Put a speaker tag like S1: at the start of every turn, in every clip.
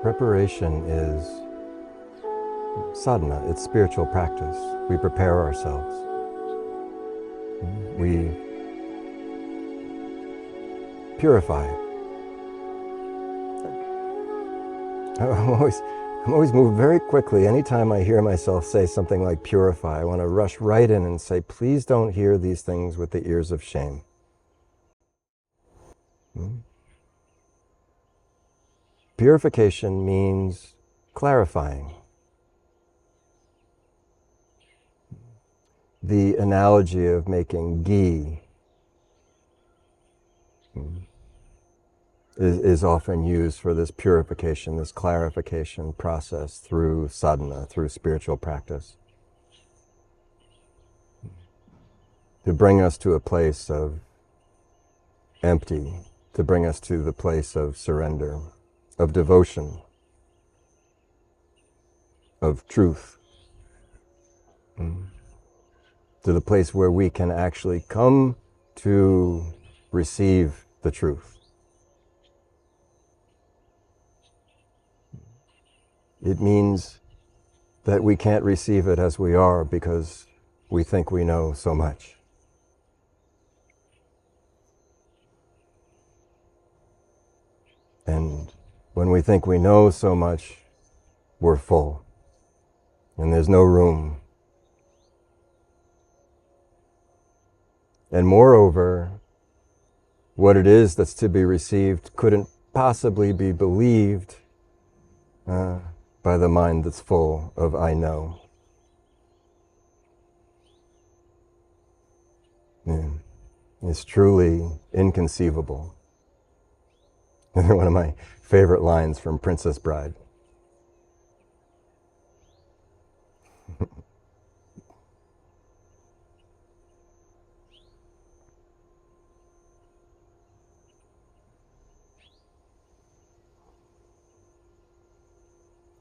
S1: Preparation is sadhana, it's spiritual practice. We prepare ourselves. We purify. I'm always moved very quickly. Anytime I hear myself say something like purify, I want to rush right in and say, please don't hear these things with the ears of shame. Purification means clarifying. The analogy of making ghee is often used for this purification, this clarification process through sadhana, through spiritual practice. To bring us to a place of empty, to bring us to the place of surrender, of devotion, of truth, to the place where we can actually come to receive the truth. It means that we can't receive it as we are because we think we know so much. And when we think we know so much, we're full, and there's no room. And moreover, what it is that's to be received couldn't possibly be believed by the mind that's full of I know. Yeah. It's truly inconceivable. One of my favorite lines from Princess Bride.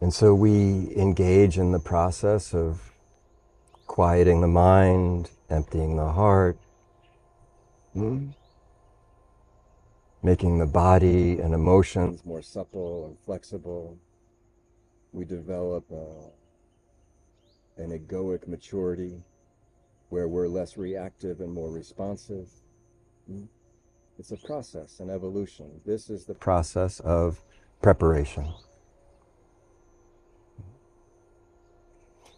S1: And so we engage in the process of quieting the mind, emptying the heart, making the body and emotions more supple and flexible. We develop an egoic maturity where we're less reactive and more responsive. It's a process, an evolution. This is the process of preparation.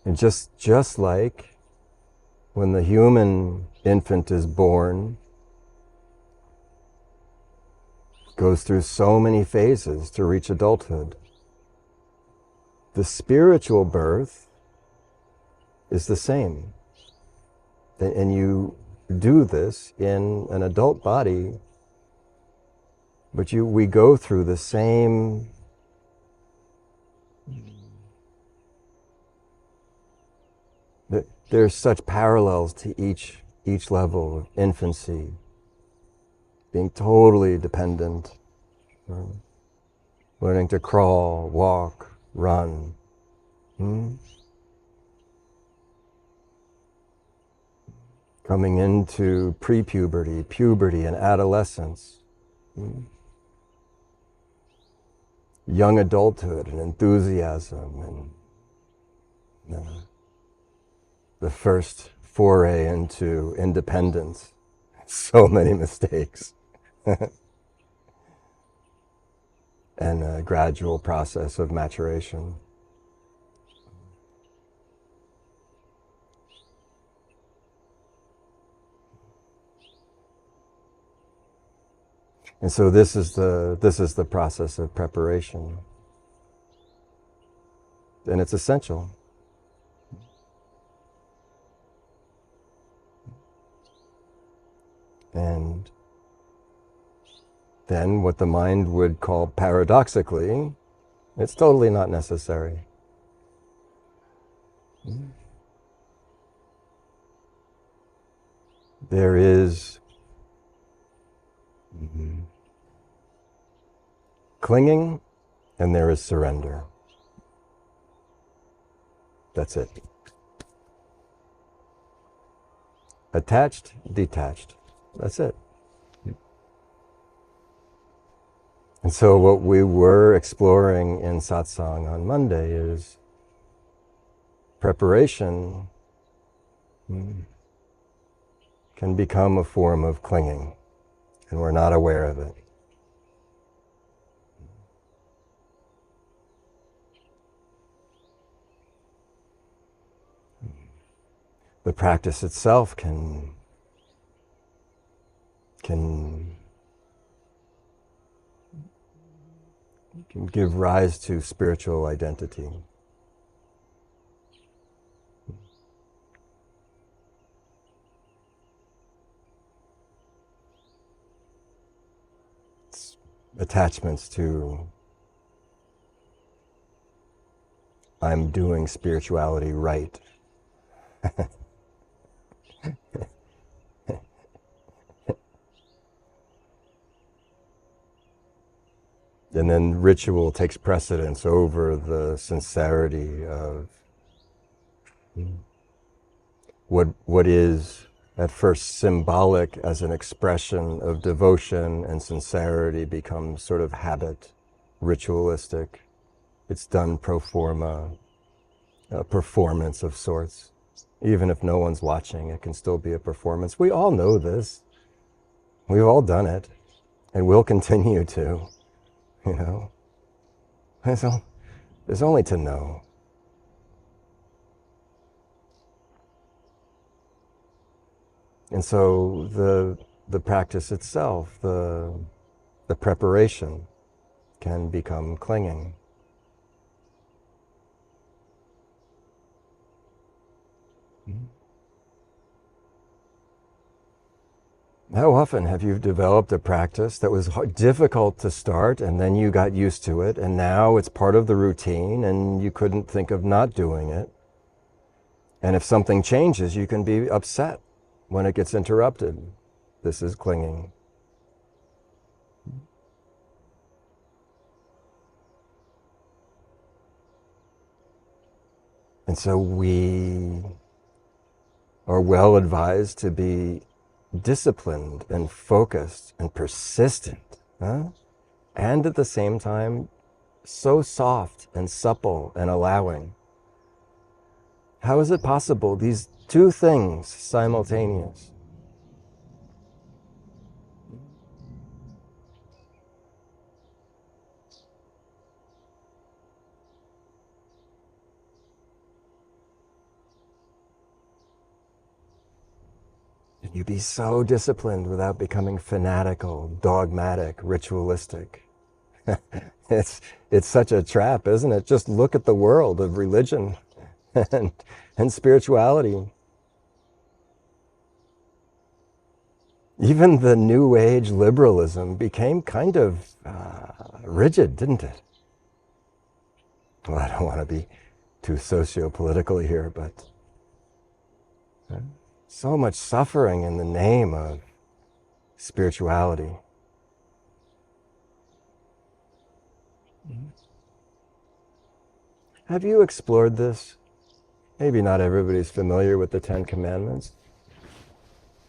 S1: And just like when the human infant is born, goes through so many phases to reach adulthood, the spiritual birth is the same. And you do this in an adult body, but we go through the same there's such parallels to each level of infancy, being totally dependent, learning to crawl, walk, run. Coming into pre-puberty, puberty, and adolescence. Young adulthood and enthusiasm and the first foray into independence. So many mistakes. And a gradual process of maturation. And so this is the process of preparation. And it's essential. And then what the mind would call paradoxically, it's totally not necessary. There is clinging and there is surrender. That's it. Attached, detached. That's it. And so what we were exploring in Satsang on Monday is preparation can become a form of clinging, and we're not aware of it. The practice itself can give rise to spiritual identity. It's attachments to I'm doing spirituality right. And then ritual takes precedence over the sincerity of what is at first symbolic as an expression of devotion and sincerity becomes sort of habit, ritualistic. It's done pro forma, a performance of sorts. Even if no one's watching, it can still be a performance. We all know this. We've all done it, and we'll continue to. You know, there's only to know. And so the practice itself, the preparation, can become clinging. How often have you developed a practice that was difficult to start and then you got used to it and now it's part of the routine and you couldn't think of not doing it? And if something changes, you can be upset when it gets interrupted. This is clinging. And so we are well advised to be disciplined and focused and persistent, and at the same time so soft and supple and allowing. How is it possible, these two things simultaneous? You be so disciplined without becoming fanatical, dogmatic, ritualistic. It's such a trap, isn't it? Just look at the world of religion and spirituality. Even the New Age liberalism became kind of rigid, didn't it? Well, I don't want to be too socio-political here, but so much suffering in the name of spirituality. Have you explored this? Maybe not everybody's familiar with the Ten Commandments,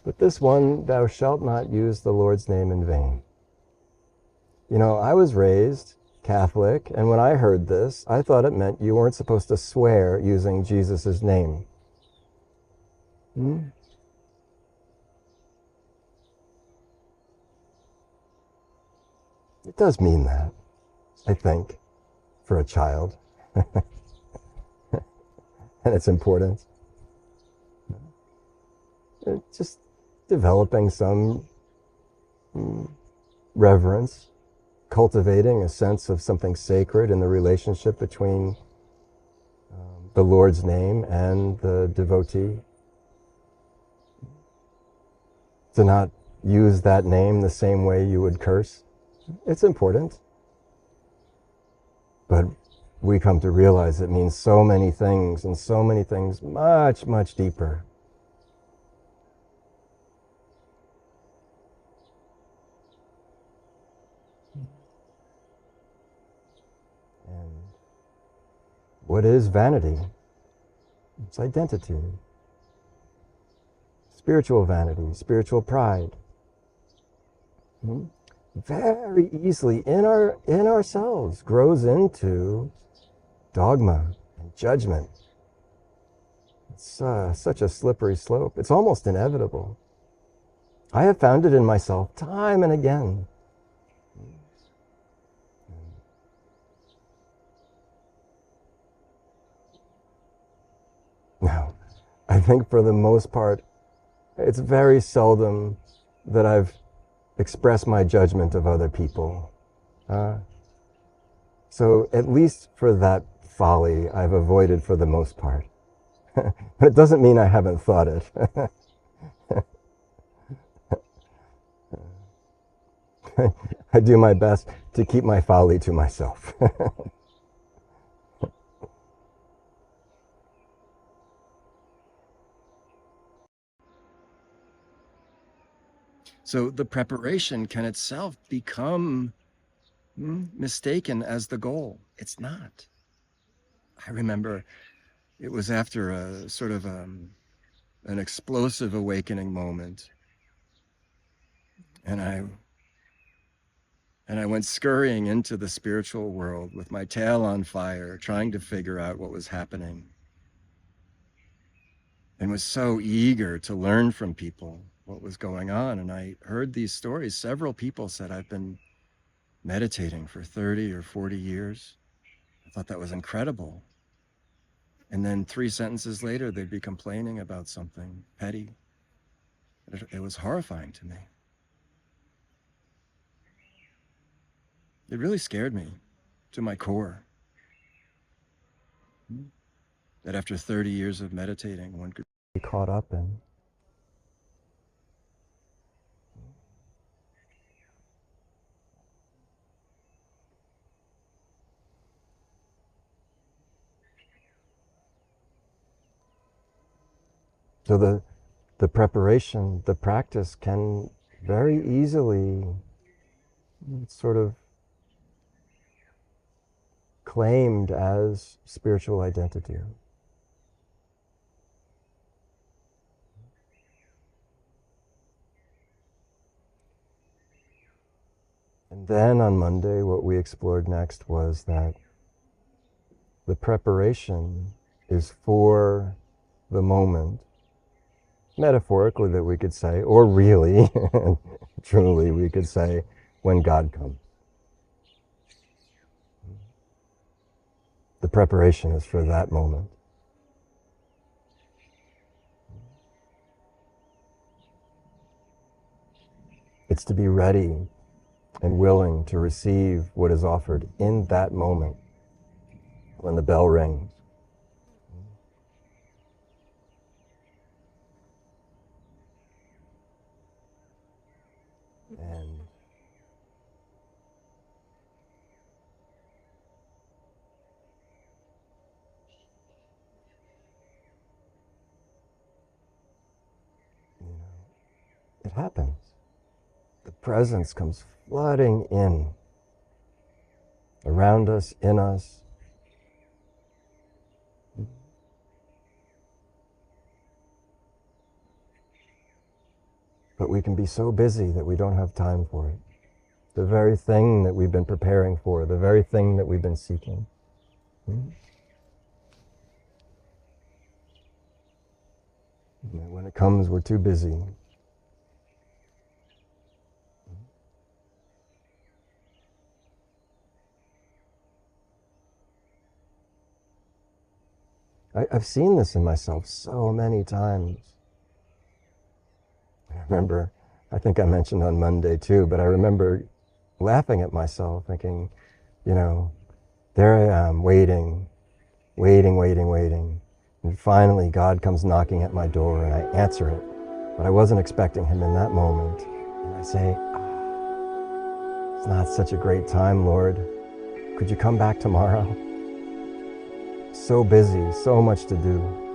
S1: but this one, thou shalt not use the Lord's name in vain. You know, I was raised Catholic, and when I heard this, I thought it meant you weren't supposed to swear using Jesus' name. It does mean that, I think, for a child. And it's important. Just developing some reverence, cultivating a sense of something sacred in the relationship between the Lord's name and the devotee. To not use that name the same way you would curse. It's important. But we come to realize it means so many things, and so many things much, much deeper. And what is vanity? It's identity. Spiritual vanity, spiritual pride. very easily in ourselves grows into dogma and judgment. It's such a slippery slope. It's almost inevitable. I have found it in myself time and again. Now, I think for the most part, it's very seldom that I've expressed my judgment of other people. So at least for that folly, I've avoided for the most part. But it doesn't mean I haven't thought it. I do my best to keep my folly to myself. So the preparation can itself become mistaken as the goal. It's not. I remember it was after a sort of an explosive awakening moment, and I went scurrying into the spiritual world with my tail on fire, trying to figure out what was happening, and was so eager to learn from people what was going on. And I heard these stories. Several people said, I've been meditating for 30 or 40 years. I thought that was incredible. And then 3 sentences later, they'd be complaining about something petty. It was horrifying to me. It really scared me to my core. That after 30 years of meditating, one could be caught up in. So the preparation, the practice can very easily sort of claimed as spiritual identity. And then on Monday, what we explored next was that the preparation is for the moment, metaphorically that we could say, or really, truly we could say, when God comes. The preparation is for that moment. It's to be ready and willing to receive what is offered in that moment when the bell rings. And it happens. The presence comes flooding in, around us, in us. But we can be so busy that we don't have time for it. The very thing that we've been preparing for, the very thing that we've been seeking. When it comes, we're too busy. I've seen this in myself so many times. I remember, I think I mentioned on Monday too, but I remember laughing at myself, thinking, there I am, waiting. And finally, God comes knocking at my door, and I answer it. But I wasn't expecting him in that moment. And I say, it's not such a great time, Lord. Could you come back tomorrow? So busy, so much to do.